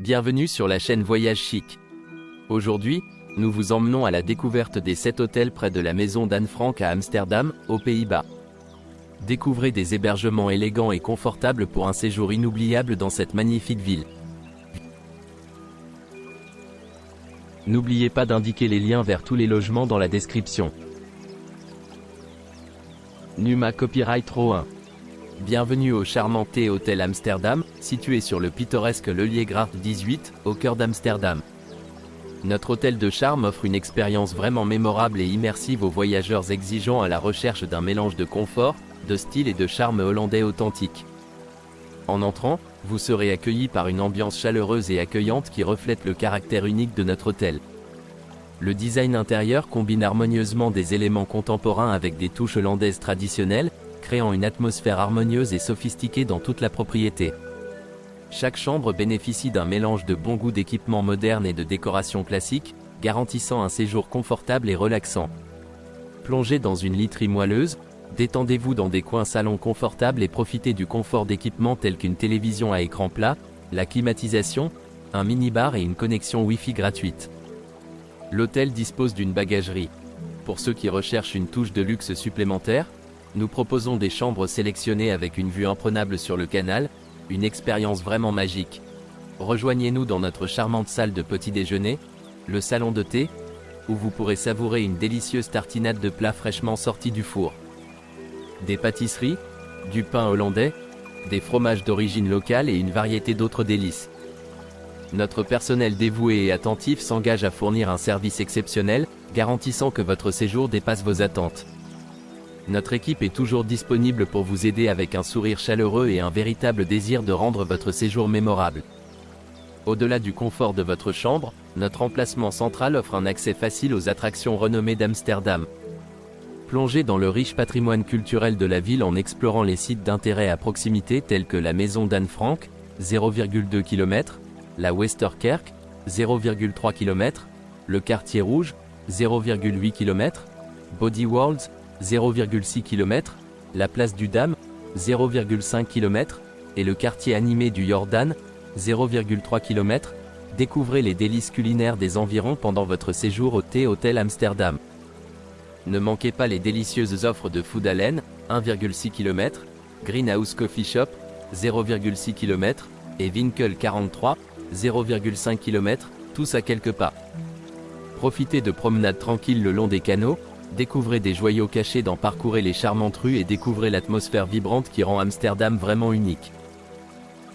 Bienvenue sur la chaîne Voyage Chic. Aujourd'hui, nous vous emmenons à la découverte des 7 hôtels près de la maison d'Anne Frank à Amsterdam, aux Pays-Bas. Découvrez des hébergements élégants et confortables pour un séjour inoubliable dans cette magnifique ville. N'oubliez pas d'indiquer les liens vers tous les logements dans la description. Numa Copyright Row 1. Bienvenue au charmant T-Hotel Amsterdam, situé sur le pittoresque Leliegracht 18, au cœur d'Amsterdam. Notre hôtel de charme offre une expérience vraiment mémorable et immersive aux voyageurs exigeants à la recherche d'un mélange de confort, de style et de charme hollandais authentique. En entrant, vous serez accueilli par une ambiance chaleureuse et accueillante qui reflète le caractère unique de notre hôtel. Le design intérieur combine harmonieusement des éléments contemporains avec des touches hollandaises traditionnelles, créant une atmosphère harmonieuse et sophistiquée dans toute la propriété. Chaque chambre bénéficie d'un mélange de bon goût d'équipements modernes et de décorations classiques, garantissant un séjour confortable et relaxant. Plongez dans une literie moelleuse, détendez-vous dans des coins salons confortables et profitez du confort d'équipements tels qu'une télévision à écran plat, la climatisation, un minibar et une connexion Wi-Fi gratuite. L'hôtel dispose d'une bagagerie. Pour ceux qui recherchent une touche de luxe supplémentaire, nous proposons des chambres sélectionnées avec une vue imprenable sur le canal, une expérience vraiment magique. Rejoignez-nous dans notre charmante salle de petit déjeuner, le salon de thé, où vous pourrez savourer une délicieuse tartinade de plats fraîchement sortis du four. Des pâtisseries, du pain hollandais, des fromages d'origine locale et une variété d'autres délices. Notre personnel dévoué et attentif s'engage à fournir un service exceptionnel, garantissant que votre séjour dépasse vos attentes. Notre équipe est toujours disponible pour vous aider avec un sourire chaleureux et un véritable désir de rendre votre séjour mémorable. Au-delà du confort de votre chambre, notre emplacement central offre un accès facile aux attractions renommées d'Amsterdam. Plongez dans le riche patrimoine culturel de la ville en explorant les sites d'intérêt à proximité tels que la maison d'Anne Frank, 0,2 km, la Westerkerk, 0,3 km, le quartier rouge, 0,8 km, Body Worlds, 0,6 km, la place du Dam, 0,5 km, et le quartier animé du Jordan, 0,3 km. Découvrez les délices culinaires des environs pendant votre séjour au T-Hotel Amsterdam. Ne manquez pas les délicieuses offres de Food Allen, 1,6 km, Greenhouse Coffee Shop, 0,6 km, et Winkel 43, 0,5 km, tous à quelques pas. Profitez de promenades tranquilles le long des canaux, découvrez des joyaux cachés dans parcourez les charmantes rues et découvrez l'atmosphère vibrante qui rend Amsterdam vraiment unique.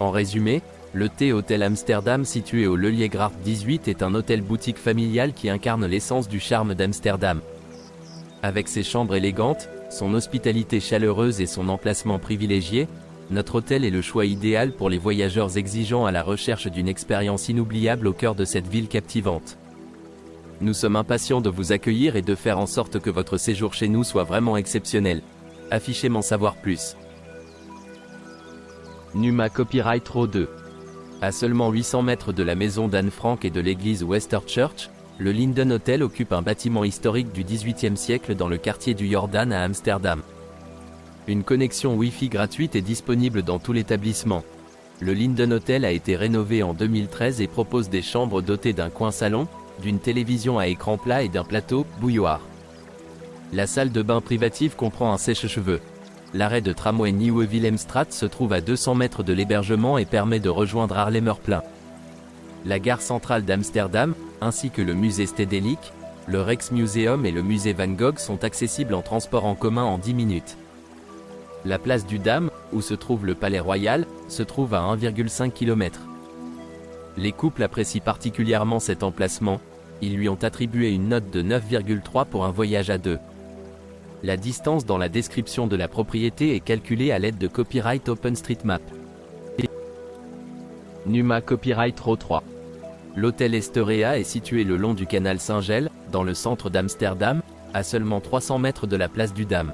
En résumé, le T-Hotel Amsterdam situé au Leliegracht 18 est un hôtel boutique familial qui incarne l'essence du charme d'Amsterdam. Avec ses chambres élégantes, son hospitalité chaleureuse et son emplacement privilégié, notre hôtel est le choix idéal pour les voyageurs exigeants à la recherche d'une expérience inoubliable au cœur de cette ville captivante. Nous sommes impatients de vous accueillir et de faire en sorte que votre séjour chez nous soit vraiment exceptionnel. Affichez m'en savoir plus. Numa Copyright Row 2. À seulement 800 mètres de la maison d'Anne Frank et de l'église Westerchurch, le Linden Hotel occupe un bâtiment historique du XVIIIe siècle dans le quartier du Jordan à Amsterdam. Une connexion Wi-Fi gratuite est disponible dans tout l'établissement. Le Linden Hotel a été rénové en 2013 et propose des chambres dotées d'un coin salon, d'une télévision à écran plat et d'un plateau bouilloire. La salle de bain privative comprend un sèche-cheveux. L'arrêt de tramway Nieuwe Willemstraat se trouve à 200 mètres de l'hébergement et permet de rejoindre Haarlemmerplein. La gare centrale d'Amsterdam, ainsi que le musée Stedelijk, le Rijksmuseum et le musée Van Gogh sont accessibles en transport en commun en 10 minutes. La place du Dam, où se trouve le Palais Royal, se trouve à 1,5 km. Les couples apprécient particulièrement cet emplacement, ils lui ont attribué une note de 9,3 pour un voyage à deux. La distance dans la description de la propriété est calculée à l'aide de Copyright OpenStreetMap. Numa Copyright Row 3. L'hôtel Esterea est situé le long du canal Saint-Gel, dans le centre d'Amsterdam, à seulement 300 mètres de la place du Dam.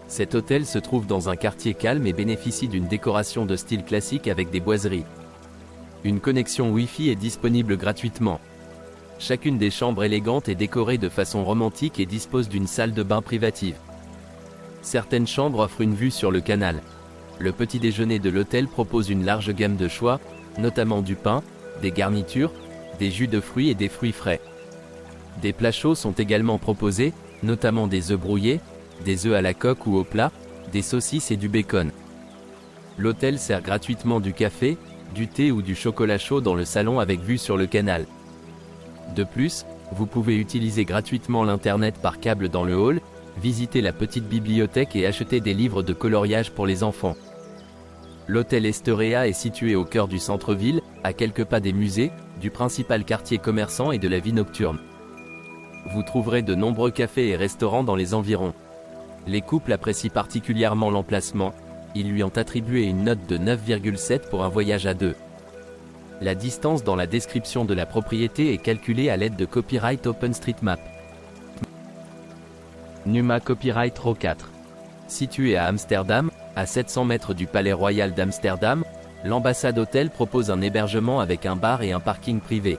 Cet hôtel se trouve dans un quartier calme et bénéficie d'une décoration de style classique avec des boiseries. Une connexion Wi-Fi est disponible gratuitement. Chacune des chambres élégantes est décorée de façon romantique et dispose d'une salle de bain privative. Certaines chambres offrent une vue sur le canal. Le petit déjeuner de l'hôtel propose une large gamme de choix, notamment du pain, des garnitures, des jus de fruits et des fruits frais. Des plats chauds sont également proposés, notamment des œufs brouillés, des œufs à la coque ou au plat, des saucisses et du bacon. L'hôtel sert gratuitement du café, du thé ou du chocolat chaud dans le salon avec vue sur le canal. De plus, vous pouvez utiliser gratuitement l'internet par câble dans le hall, visiter la petite bibliothèque et acheter des livres de coloriage pour les enfants. L'hôtel Esterea est situé au cœur du centre-ville, à quelques pas des musées, du principal quartier commerçant et de la vie nocturne. Vous trouverez de nombreux cafés et restaurants dans les environs. Les couples apprécient particulièrement l'emplacement, ils lui ont attribué une note de 9,7 pour un voyage à deux. La distance dans la description de la propriété est calculée à l'aide de Copyright OpenStreetMap. Numa Copyright Row 4. Situé à Amsterdam, à 700 mètres du Palais Royal d'Amsterdam, l'ambassade hôtel propose un hébergement avec un bar et un parking privé.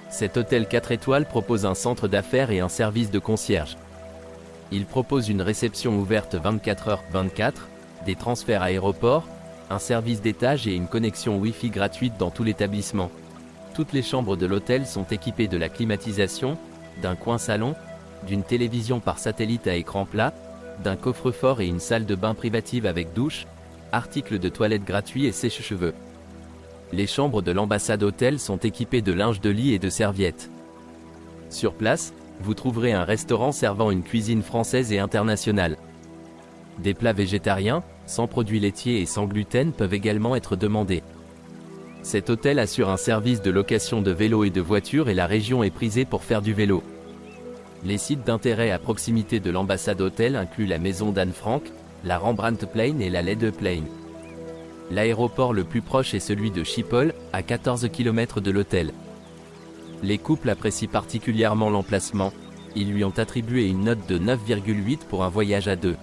Cet hôtel 4 étoiles propose un centre d'affaires et un service de concierge. Il propose une réception ouverte 24h/24, des transferts aéroports, un service d'étage et une connexion Wi-Fi gratuite dans tout l'établissement. Toutes les chambres de l'hôtel sont équipées de la climatisation, d'un coin salon, d'une télévision par satellite à écran plat, d'un coffre-fort et une salle de bain privative avec douche, articles de toilette gratuits et sèche-cheveux. Les chambres de l'ambassade hôtel sont équipées de linge de lit et de serviettes. Sur place, vous trouverez un restaurant servant une cuisine française et internationale. Des plats végétariens, sans produits laitiers et sans gluten peuvent également être demandés. Cet hôtel assure un service de location de vélos et de voitures et la région est prisée pour faire du vélo. Les sites d'intérêt à proximité de l'ambassade hôtel incluent la maison d'Anne Frank, la Rembrandtplein et la Leideplein. L'aéroport le plus proche est celui de Schiphol, à 14 km de l'hôtel. Les couples apprécient particulièrement l'emplacement, ils lui ont attribué une note de 9,8 pour un voyage à deux.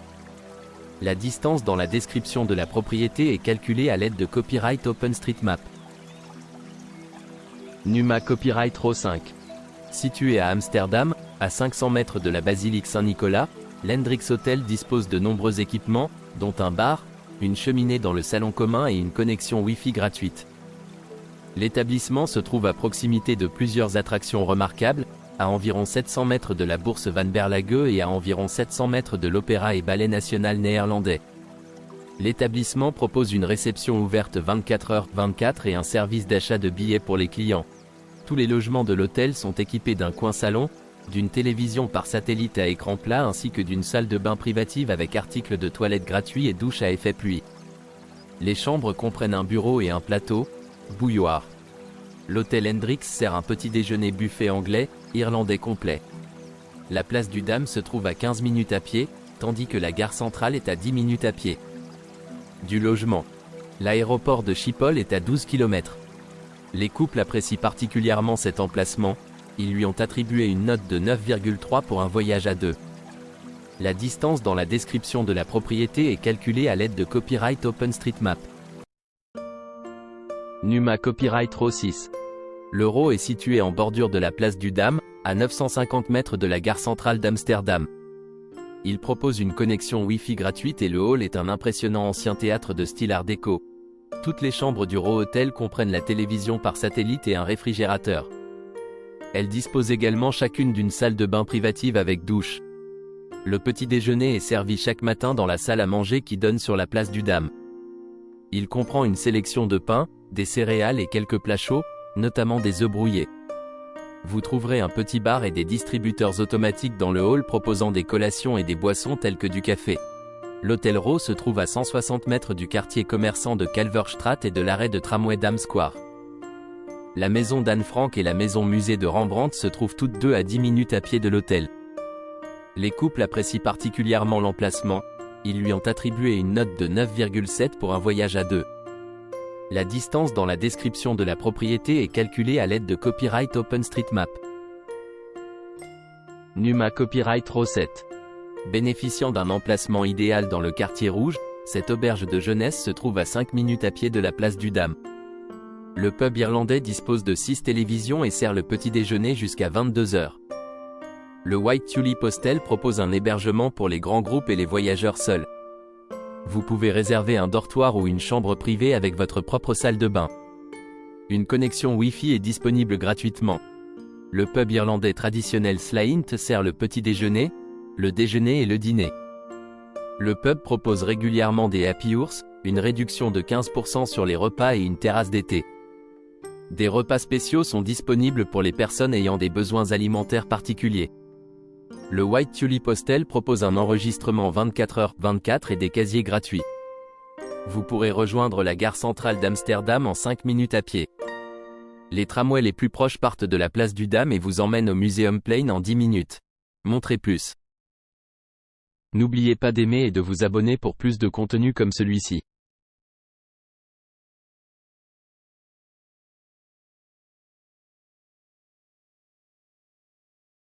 La distance dans la description de la propriété est calculée à l'aide de Copyright OpenStreetMap. Numa Copyright Row 5. Situé à Amsterdam, à 500 mètres de la basilique Saint-Nicolas, l'Hendrix Hotel dispose de nombreux équipements, dont un bar, une cheminée dans le salon commun et une connexion Wi-Fi gratuite. L'établissement se trouve à proximité de plusieurs attractions remarquables, à environ 700 mètres de la bourse Van Berlage et à environ 700 mètres de l'Opéra et Ballet National néerlandais. L'établissement propose une réception ouverte 24h/24 et un service d'achat de billets pour les clients. Tous les logements de l'hôtel sont équipés d'un coin salon, d'une télévision par satellite à écran plat ainsi que d'une salle de bain privative avec articles de toilette gratuits et douche à effet pluie. Les chambres comprennent un bureau et un plateau, bouilloire. L'hôtel Hendrix sert un petit déjeuner buffet anglais, irlandais complet. La place du Dam se trouve à 15 minutes à pied, tandis que la gare centrale est à 10 minutes à pied. Du logement. L'aéroport de Schiphol est à 12 km. Les couples apprécient particulièrement cet emplacement, ils lui ont attribué une note de 9,3 pour un voyage à deux. La distance dans la description de la propriété est calculée à l'aide de Copyright OpenStreetMap. Numa Copyright Row 6. Le Row est situé en bordure de la place du Dam, à 950 mètres de la gare centrale d'Amsterdam. Il propose une connexion Wi-Fi gratuite et le hall est un impressionnant ancien théâtre de style art déco. Toutes les chambres du Row Hotel comprennent la télévision par satellite et un réfrigérateur. Elles disposent également chacune d'une salle de bain privative avec douche. Le petit déjeuner est servi chaque matin dans la salle à manger qui donne sur la place du Dam. Il comprend une sélection de pain, des céréales et quelques plats chauds, notamment des œufs brouillés. Vous trouverez un petit bar et des distributeurs automatiques dans le hall proposant des collations et des boissons telles que du café. L'hôtel Row se trouve à 160 mètres du quartier commerçant de Kalverstraat et de l'arrêt de tramway Dam Square. La maison d'Anne Frank et la maison musée de Rembrandt se trouvent toutes deux à 10 minutes à pied de l'hôtel. Les couples apprécient particulièrement l'emplacement, ils lui ont attribué une note de 9,7 pour un voyage à deux. La distance dans la description de la propriété est calculée à l'aide de Copyright OpenStreetMap. Numa Copyright Row 7. Bénéficiant d'un emplacement idéal dans le quartier rouge, cette auberge de jeunesse se trouve à 5 minutes à pied de la place du Dam. Le pub irlandais dispose de 6 télévisions et sert le petit déjeuner jusqu'à 22 h. Le White Tulip Hostel propose un hébergement pour les grands groupes et les voyageurs seuls. Vous pouvez réserver un dortoir ou une chambre privée avec votre propre salle de bain. Une connexion Wi-Fi est disponible gratuitement. Le pub irlandais traditionnel Slaint sert le petit déjeuner, le déjeuner et le dîner. Le pub propose régulièrement des Happy Ours, une réduction de 15% sur les repas et une terrasse d'été. Des repas spéciaux sont disponibles pour les personnes ayant des besoins alimentaires particuliers. Le White Tulip Hostel propose un enregistrement 24h/24 et des casiers gratuits. Vous pourrez rejoindre la gare centrale d'Amsterdam en 5 minutes à pied. Les tramways les plus proches partent de la place du Dam et vous emmènent au Museumplein en 10 minutes. Montrez plus. N'oubliez pas d'aimer et de vous abonner pour plus de contenu comme celui-ci.